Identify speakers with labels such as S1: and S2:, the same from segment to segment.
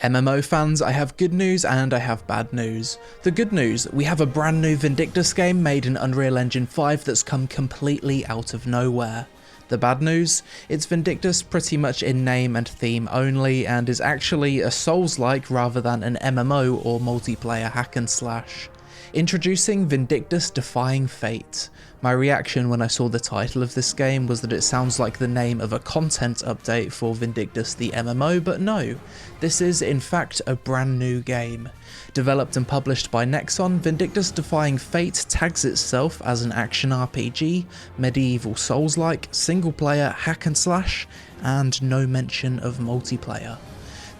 S1: MMO fans, I have good news and I have bad news. The good news, we have a brand new Vindictus game made in Unreal Engine 5 that's come completely out of nowhere. The bad news, it's Vindictus pretty much in name and theme only and is actually a Souls-like rather than an MMO or multiplayer hack and slash. Introducing Vindictus Defying Fate. My reaction when I saw the title of this game was that it sounds like the name of a content update for Vindictus the MMO, but no, this is in fact a brand new game. Developed and published by Nexon, Vindictus Defying Fate tags itself as an action RPG, medieval Souls-like, single-player hack and slash, and no mention of multiplayer.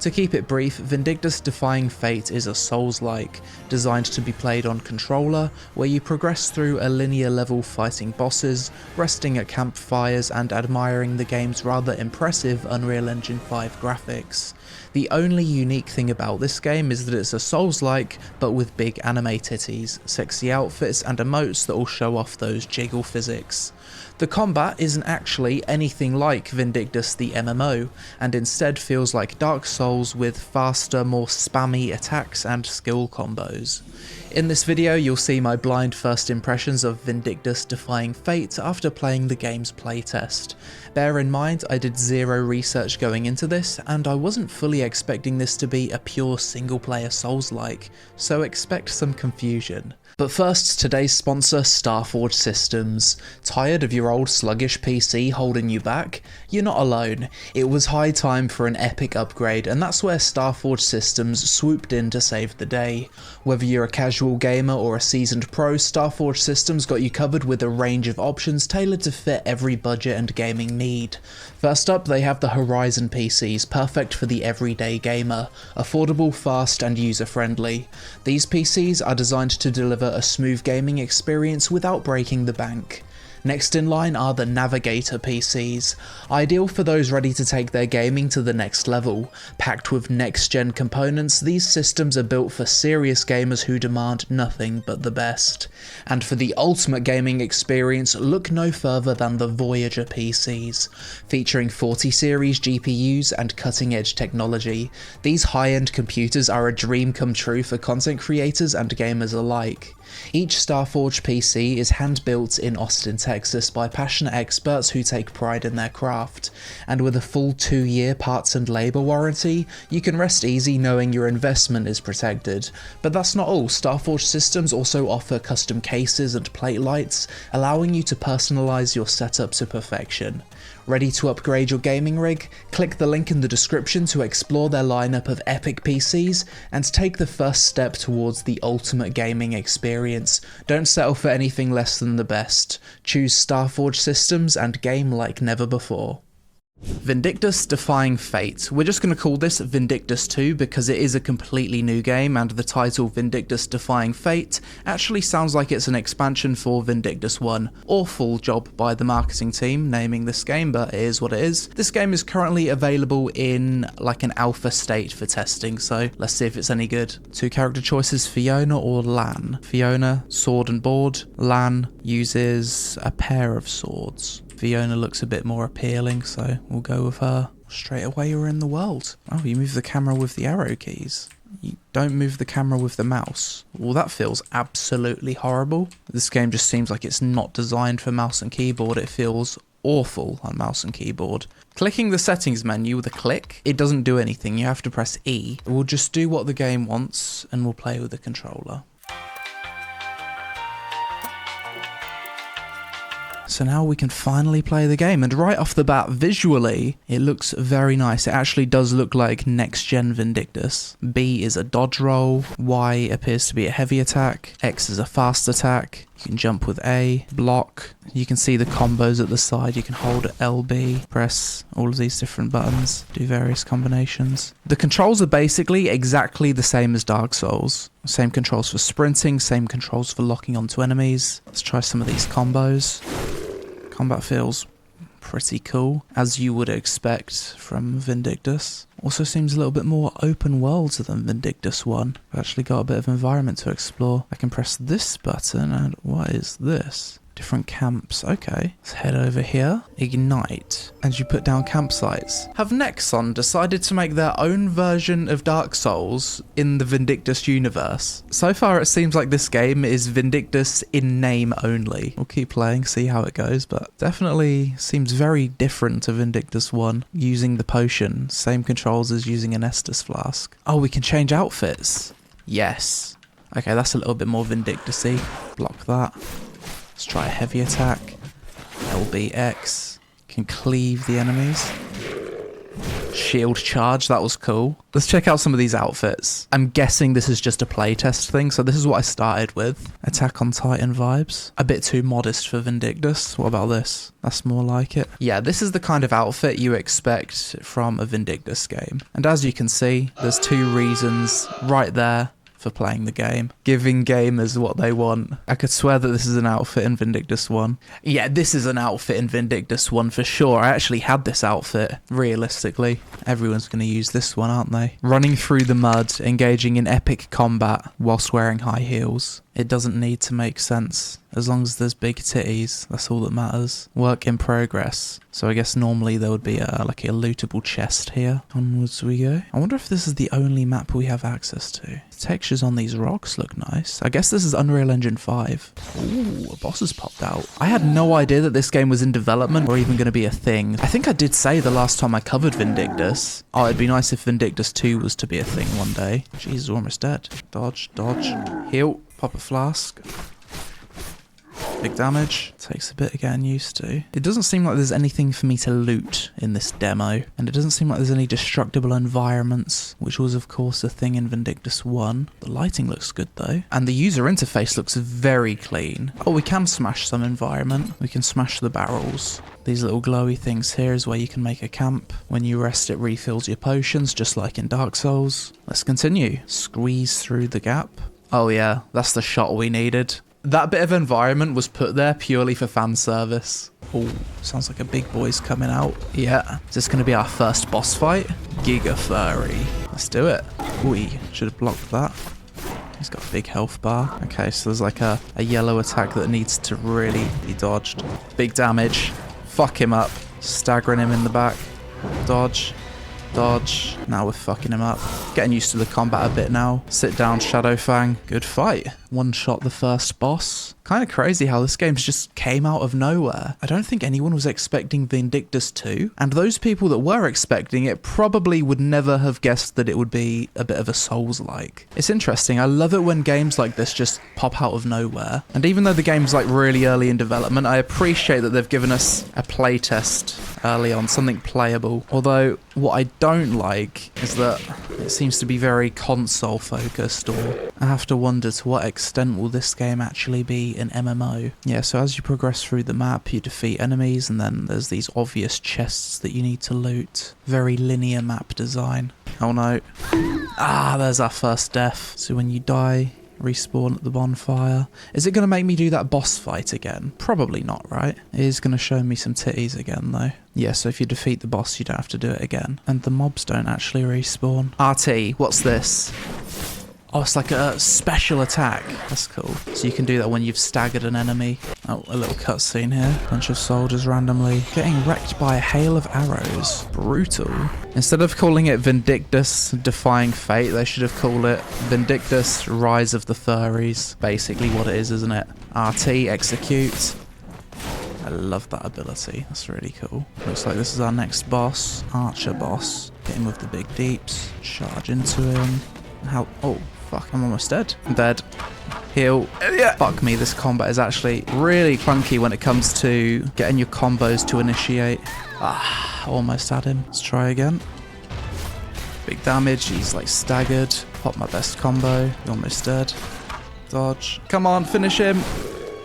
S1: To keep it brief, Vindictus Defying Fate is a Souls-like, designed to be played on controller, where you progress through a linear level fighting bosses, resting at campfires and admiring the game's rather impressive Unreal Engine 5 graphics. The only unique thing about this game is that it's a Souls-like, but with big anime titties, sexy outfits and emotes that will show off those jiggle physics. The combat isn't actually anything like Vindictus the MMO, and instead feels like Dark Souls with faster, more spammy attacks and skill combos. In this video you'll see my blind first impressions of Vindictus Defying Fate after playing the game's playtest. Bear in mind I did zero research going into this, and I wasn't fully expecting this to be a pure single player Souls-like, so expect some confusion. But first, today's sponsor, Starforge Systems. Tired of your old sluggish PC holding you back? You're not alone. It was high time for an epic upgrade, and that's where Starforge Systems swooped in to save the day. Whether you're a casual gamer or a seasoned pro, Starforge Systems got you covered with a range of options tailored to fit every budget and gaming need. First up, they have the Horizon PCs, perfect for the everyday gamer. Affordable, fast, and user-friendly. These PCs are designed to deliver a smooth gaming experience without breaking the bank. Next in line are the Navigator PCs, ideal for those ready to take their gaming to the next level. Packed with next-gen components, these systems are built for serious gamers who demand nothing but the best. And for the ultimate gaming experience, look no further than the Voyager PCs. Featuring 40 series GPUs and cutting-edge technology, these high-end computers are a dream come true for content creators and gamers alike. Each Starforge PC is hand-built in Austin, Texas by passionate experts who take pride in their craft, and with a full 2-year parts and labour warranty, you can rest easy knowing your investment is protected. But that's not all. Starforge Systems also offer custom cases and plate lights, allowing you to personalise your setup to perfection. Ready to upgrade your gaming rig? Click the link in the description to explore their lineup of epic PCs and take the first step towards the ultimate gaming experience. Don't settle for anything less than the best. Choose Starforge Systems and game like never before. Vindictus Defying Fate. We're just going to call this Vindictus 2 because it is a completely new game, and the title Vindictus Defying Fate actually sounds like it's an expansion for Vindictus 1. Awful job by the marketing team naming this game, but it is what it is. This game is currently available in like an alpha state for testing, so let's see if it's any good. 2 character choices, Fiona or Lan. Fiona, sword and board. Lan uses a pair of swords. Fiona looks a bit more appealing, so we'll go with her. Straight away you're in the world. Oh, you move the camera with the arrow keys. You don't move the camera with the mouse. Well, that feels absolutely horrible. This game just seems like it's not designed for mouse and keyboard. It feels awful on mouse and keyboard. Clicking the settings menu with a click, it doesn't do anything. You have to press E. We'll just do what the game wants and we'll play with the controller. So now we can finally play the game, and right off the bat, visually, it looks very nice. It actually does look like next-gen Vindictus. B is a dodge roll, Y appears to be a heavy attack, X is a fast attack, you can jump with A, block, you can see the combos at the side, you can hold LB, press all of these different buttons, do various combinations. The controls are basically exactly the same as Dark Souls. Same controls for sprinting, same controls for locking onto enemies. Let's try some of these combos. Combat feels pretty cool, as you would expect from Vindictus. Also seems a little bit more open world than Vindictus 1. I've actually got a bit of environment to explore. I can press this button, and what is this? Different camps. Okay. Let's head over here. Ignite. And you put down campsites. Have Nexon decided to make their own version of Dark Souls in the Vindictus universe? So far, it seems like this game is Vindictus in name only. We'll keep playing, see how it goes, but definitely seems very different to Vindictus 1. Using the potion. Same controls as using an Estus flask. Oh, we can change outfits. Yes. Okay, that's a little bit more Vindictus-y. Block that. Let's try a heavy attack. LBX. Can cleave the enemies. Shield charge, that was cool. Let's check out some of these outfits. I'm guessing this is just a playtest thing, so this is what I started with. Attack on Titan vibes. A bit too modest for Vindictus. What about this? That's more like it. Yeah, this is the kind of outfit you expect from a Vindictus game. And as you can see, there's 2 reasons right there for playing the game. Giving gamers what they want. I could swear that this is an outfit in Vindictus 1. Yeah, this is an outfit in Vindictus 1 for sure. I actually had this outfit, realistically. Everyone's going to use this one, aren't they? Running through the mud, engaging in epic combat whilst wearing high heels. It doesn't need to make sense. As long as there's big titties, that's all that matters. Work in progress. So I guess normally there would be like a lootable chest here. Onwards we go. I wonder if this is the only map we have access to. The textures on these rocks look nice. I guess this is Unreal Engine 5. Ooh, a boss has popped out. I had no idea that this game was in development or even going to be a thing. I think I did say the last time I covered Vindictus. Oh, it'd be nice if Vindictus 2 was to be a thing one day. Jesus, we're almost dead. Dodge, dodge, heal. Pop a flask. Big damage. Takes a bit of getting used to. It doesn't seem like there's anything for me to loot in this demo. And it doesn't seem like there's any destructible environments, which was of course a thing in Vindictus 1. The lighting looks good though. And the user interface looks very clean. Oh, we can smash some environment. We can smash the barrels. These little glowy things here is where you can make a camp. When you rest, it refills your potions, just like in Dark Souls. Let's continue. Squeeze through the gap. Oh yeah, that's the shot we needed. That bit of environment was put there purely for fan service. Oh, sounds like a big boy's coming out. Yeah. Is this going to be our first boss fight? Giga Furry. Let's do it. Ooh, should have blocked that. He's got a big health bar. Okay, so there's like a yellow attack that needs to really be dodged. Big damage. Fuck him up. Staggering him in the back. Dodge. Dodge. Now we're fucking him up. Getting used to the combat a bit now. Sit down, Shadowfang. Good fight. One shot the first boss. Kind of crazy how this game just came out of nowhere. I don't think anyone was expecting Vindictus 2. And those people that were expecting it probably would never have guessed that it would be a bit of a Souls-like. It's interesting. I love it when games like this just pop out of nowhere. And even though the game's like really early in development, I appreciate that they've given us a playtest early on, something playable. Although what I don't like is that it seems to be very console focused, or I have to wonder to what extent will this game actually be an MMO. Yeah, so as you progress through the map, you defeat enemies, and then there's these obvious chests that you need to loot. Very linear map design. Oh no. Ah, there's our first death. So when you die, respawn at the bonfire. Is it going to make me do that boss fight again? Probably not, right? It is going to show me some titties again, though. Yeah, so if you defeat the boss, you don't have to do it again. And the mobs don't actually respawn. RT, what's this? Oh, it's like a special attack. That's cool. So you can do that when you've staggered an enemy. Oh, a little cutscene here. Bunch of soldiers randomly getting wrecked by a hail of arrows. Brutal. Instead of calling it Vindictus Defying Fate, they should have called it Vindictus Rise of the Furries. Basically what it is, isn't it? RT, execute. I love that ability. That's really cool. Looks like this is our next boss. Archer boss. Hit him with the big deeps. Charge into him. How? Oh, fuck. I'm almost dead. I'm dead. Heal. Yeah. Fuck me. This combat is actually really clunky when it comes to getting your combos to initiate. Ah, almost had him. Let's try again. Big damage. He's like staggered. Pop my best combo. Almost dead. Dodge. Come on, finish him.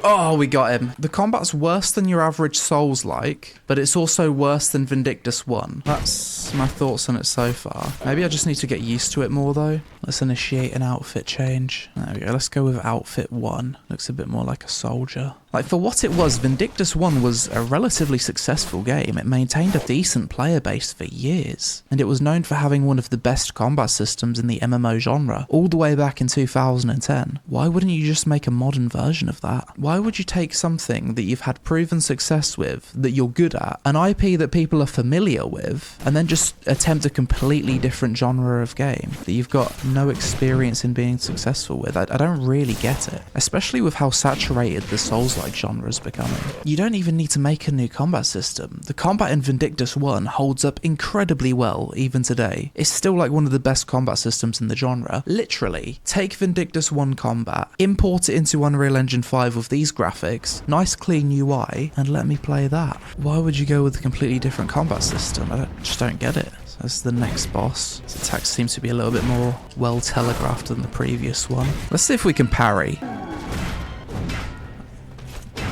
S1: Oh, we got him. The combat's worse than your average Souls-like, but it's also worse than Vindictus 1. That's my thoughts on it so far. Maybe I just need to get used to it more, though. Let's initiate an outfit change. There we go. Let's go with outfit 1. Looks a bit more like a soldier. Like, for what it was, Vindictus 1 was a relatively successful game. It maintained a decent player base for years, and it was known for having one of the best combat systems in the MMO genre, all the way back in 2010. Why wouldn't you just make a modern version of that? Why would you take something that you've had proven success with, that you're good at, an IP that people are familiar with, and then just attempt a completely different genre of game that you've got no experience in being successful with? I don't really get it, especially with how saturated the Souls-like genre is becoming. You don't even need to make a new combat system. The combat in Vindictus 1 holds up incredibly well even today. It's still like one of the best combat systems in the genre. Literally, take Vindictus 1 combat, import it into Unreal Engine 5 with these graphics, nice clean UI, and let me play that. Why would you go with a completely different combat system? I just don't get it. So this is the next boss. This attack seems to be a little bit more well telegraphed than the previous one. Let's see if we can parry.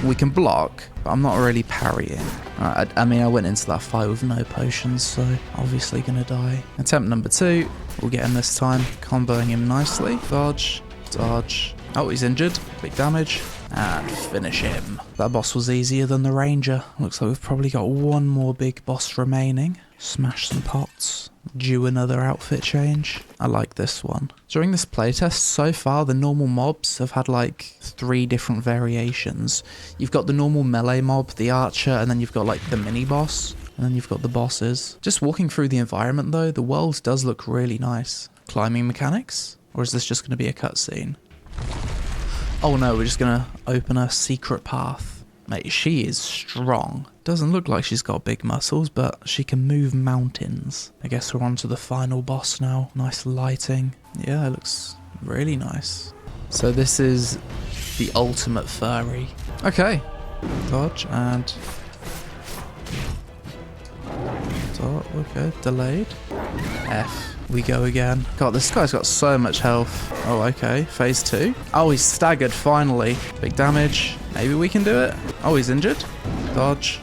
S1: We can block, but I'm not really parrying. I mean, I went into that fight with no potions, so obviously gonna die. Attempt number 2. We'll get him this time, comboing him nicely. Dodge, dodge. Oh, he's injured. Big damage. And finish him. That boss was easier than the ranger. Looks like we've probably got one more big boss remaining. Smash some pots. Do another outfit change. I like this one. During this playtest, so far the normal mobs have had like 3 different variations. You've got the normal melee mob, the archer, and then you've got like the mini boss, and then you've got the bosses. Just walking through the environment though, the world does look really nice. Climbing mechanics? Or is this just going to be a cutscene? Oh no, we're just going to open a secret path. Mate, she is strong. Doesn't look like she's got big muscles, but she can move mountains. I guess we're on to the final boss now. Nice lighting. Yeah, it looks really nice. So this is the ultimate furry. Okay. Dodge and... Okay, delayed. F. We go again. God, this guy's got so much health. Oh, okay. Phase 2. Oh, he's staggered, finally. Big damage. Maybe we can do it. Oh, he's injured. Dodge.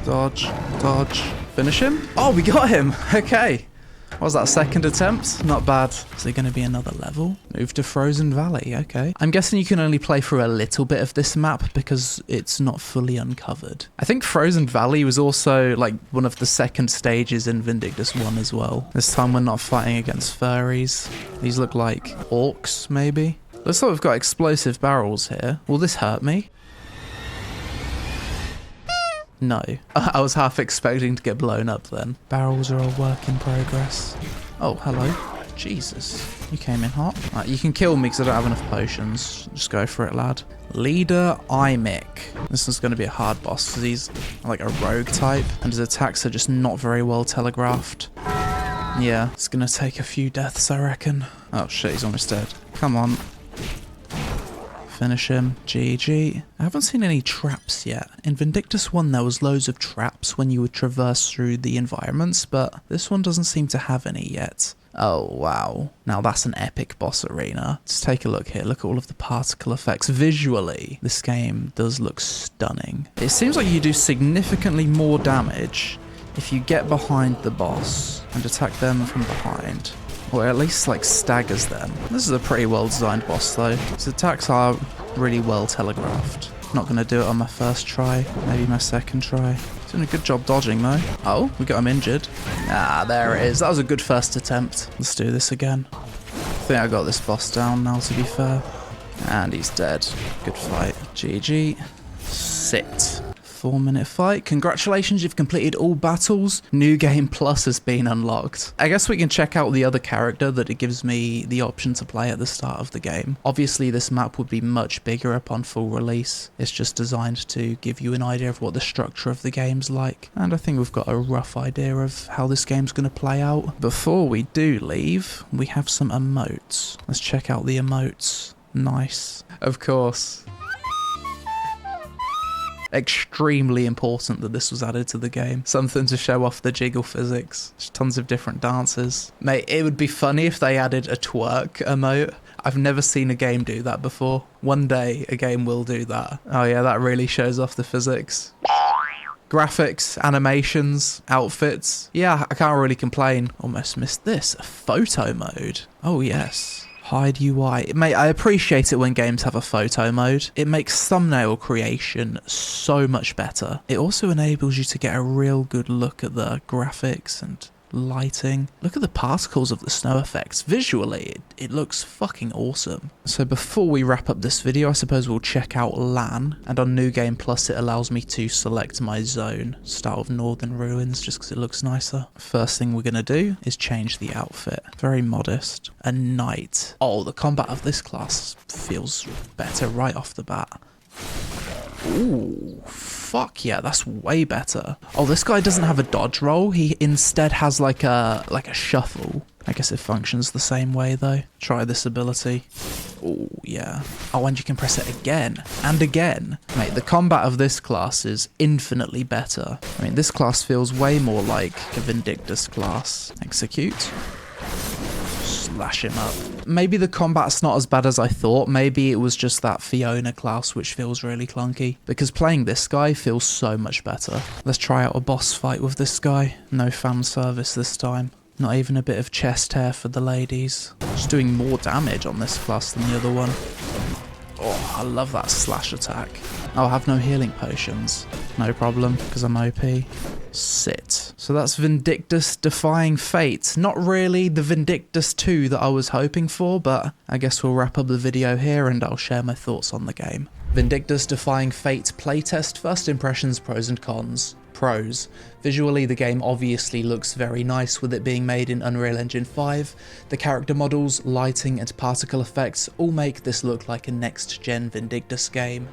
S1: Dodge. Dodge. Finish him. Oh, we got him. Okay. What was that, second attempt? Not bad. Is there going to be another level? Move to Frozen Valley. Okay. I'm guessing you can only play through a little bit of this map because it's not fully uncovered. I think Frozen Valley was also like one of the second stages in Vindictus 1 as well. This time we're not fighting against furries. These look like orcs, maybe. Looks like we've got explosive barrels here. Will this hurt me? No. I was half expecting to get blown up then. Barrels are a work in progress. Oh, hello. Jesus. You came in hot. Right, you can kill me because I don't have enough potions. Just go for it, lad. Leader Imic. This is going to be a hard boss because he's like a rogue type and his attacks are just not very well telegraphed. Yeah, it's going to take a few deaths, I reckon. Oh shit, he's almost dead. Come on. Finish him. GG. I haven't seen any traps yet. In Vindictus 1 there was loads of traps when you would traverse through the environments, but this one doesn't seem to have any yet. Oh wow. Now that's an epic boss arena. Just take a look here. Look at all of the particle effects. Visually, this game does look stunning. It seems like you do significantly more damage if you get behind the boss and attack them from behind. Or at least like staggers them. This is a pretty well designed boss though. His attacks are really well telegraphed. Not going to do it on my first try, maybe my second try. Doing a good job dodging though. Oh, we got him injured. Ah, there it is. That was a good first attempt. Let's do this again. I think I got this boss down now, to be fair. And he's dead. Good fight. GG. Sit. 4-minute fight. Congratulations, you've completed all battles. New Game Plus has been unlocked. I guess we can check out the other character that it gives me the option to play at the start of the game. Obviously, this map would be much bigger upon full release. It's just designed to give you an idea of what the structure of the game's like. And I think we've got a rough idea of how this game's going to play out. Before we do leave, we have some emotes. Let's check out the emotes. Nice. Of course. Extremely important that this was added to the game. Something to show off the jiggle physics. Just tons of different dances. Mate, it would be funny if they added a twerk emote. I've never seen a game do that before. One day a game will do that. Oh yeah, that really shows off the physics. Graphics, animations, outfits. Yeah, I can't really complain. Almost missed this. Photo mode. Oh yes. Hide UI. Mate, I appreciate it when games have a photo mode. It makes thumbnail creation so much better. It also enables you to get a real good look at the graphics and lighting. Look at the particles of the snow effects. Visually, it looks fucking awesome. So before we wrap up this video, I suppose we'll check out LAN. And on New Game Plus, it allows me to select my zone. Start with Northern Ruins, just because it looks nicer. First thing we're going to do is change the outfit. Very modest. A knight. Oh, the combat of this class feels better right off the bat. Ooh, fuck yeah, that's way better. Oh, this guy doesn't have a dodge roll. He instead has like a shuffle. I guess it functions the same way though. Try this ability. Oh yeah. Oh, and you can press it again and again. Mate, the combat of this class is infinitely better. I mean, this class feels way more like a Vindictus class. Execute. Slash him up. Maybe the combat's not as bad as I thought. Maybe it was just that Fiona class which feels really clunky, because playing this guy feels so much better. Let's try out a boss fight with this guy. No fan service this time. Not even a bit of chest hair for the ladies. Just doing more damage on this class than the other one. Oh, I love that slash attack. I'll have no healing potions. No problem, because I'm OP. Sit. So that's Vindictus Defying Fate. Not really the Vindictus 2 that I was hoping for, but I guess we'll wrap up the video here and I'll share my thoughts on the game. Vindictus Defying Fate playtest, first impressions, pros and cons. Pros. Visually, the game obviously looks very nice with it being made in Unreal Engine 5. The character models, lighting and particle effects all make this look like a next-gen Vindictus game.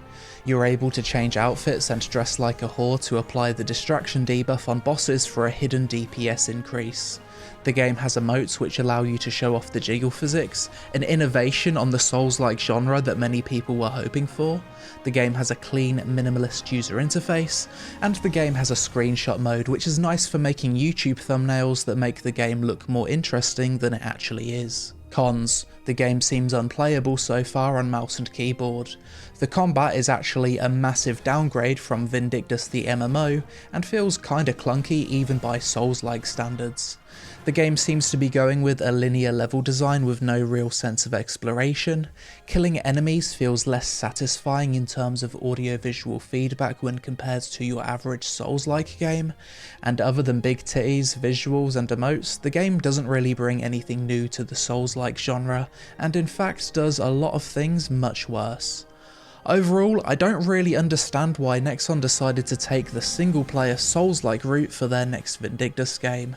S1: You're able to change outfits and dress like a whore to apply the distraction debuff on bosses for a hidden DPS increase. The game has emotes which allow you to show off the jiggle physics, an innovation on the Souls-like genre that many people were hoping for. The game has a clean, minimalist user interface, and the game has a screenshot mode which is nice for making YouTube thumbnails that make the game look more interesting than it actually is. Cons. The game seems unplayable so far on mouse and keyboard. The combat is actually a massive downgrade from Vindictus the MMO, and feels kinda clunky even by Souls-like standards. The game seems to be going with a linear level design with no real sense of exploration. Killing enemies feels less satisfying in terms of audio-visual feedback when compared to your average Souls-like game, and other than big titties, visuals and emotes, the game doesn't really bring anything new to the Souls-like genre, and in fact does a lot of things much worse. Overall, I don't really understand why Nexon decided to take the single-player Souls-like route for their next Vindictus game.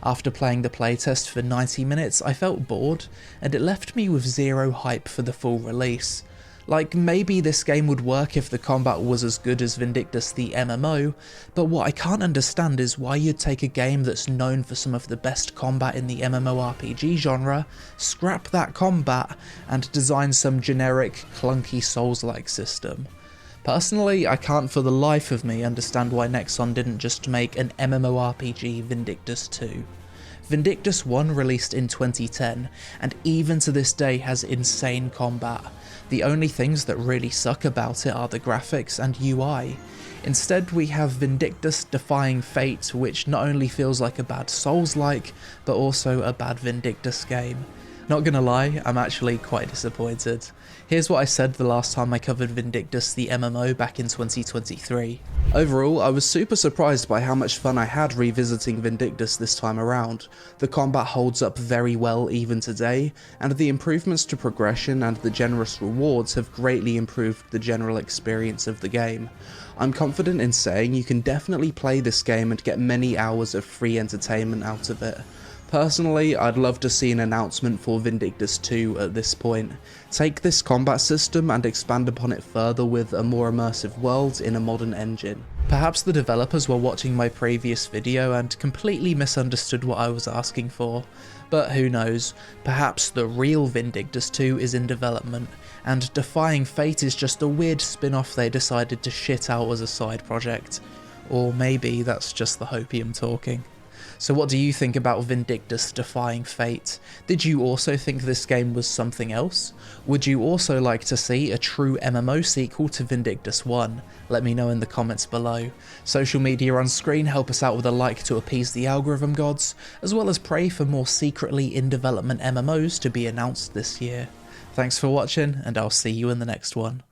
S1: After playing the playtest for 90 minutes, I felt bored, and it left me with zero hype for the full release. Like, maybe this game would work if the combat was as good as Vindictus the MMO, but what I can't understand is why you'd take a game that's known for some of the best combat in the MMORPG genre, scrap that combat, and design some generic, clunky Souls-like system. Personally, I can't for the life of me understand why Nexon didn't just make an MMORPG Vindictus 2. Vindictus 1 released in 2010, and even to this day has insane combat. The only things that really suck about it are the graphics and UI. Instead, we have Vindictus Defying Fate, which not only feels like a bad Souls-like, but also a bad Vindictus game. Not gonna lie, I'm actually quite disappointed. Here's what I said the last time I covered Vindictus the MMO back in 2023. Overall, I was super surprised by how much fun I had revisiting Vindictus this time around. The combat holds up very well even today, and the improvements to progression and the generous rewards have greatly improved the general experience of the game. I'm confident in saying you can definitely play this game and get many hours of free entertainment out of it. Personally, I'd love to see an announcement for Vindictus 2 at this point. Take this combat system and expand upon it further with a more immersive world in a modern engine. Perhaps the developers were watching my previous video and completely misunderstood what I was asking for, but who knows, perhaps the real Vindictus 2 is in development, and Defying Fate is just a weird spin-off they decided to shit out as a side project. Or maybe that's just the hopium talking. So what do you think about Vindictus Defying Fate? Did you also think this game was something else? Would you also like to see a true MMO sequel to Vindictus 1? Let me know in the comments below. Social media on screen help us out with a like to appease the algorithm gods, as well as pray for more secretly in development MMOs to be announced this year. Thanks for watching, and I'll see you in the next one.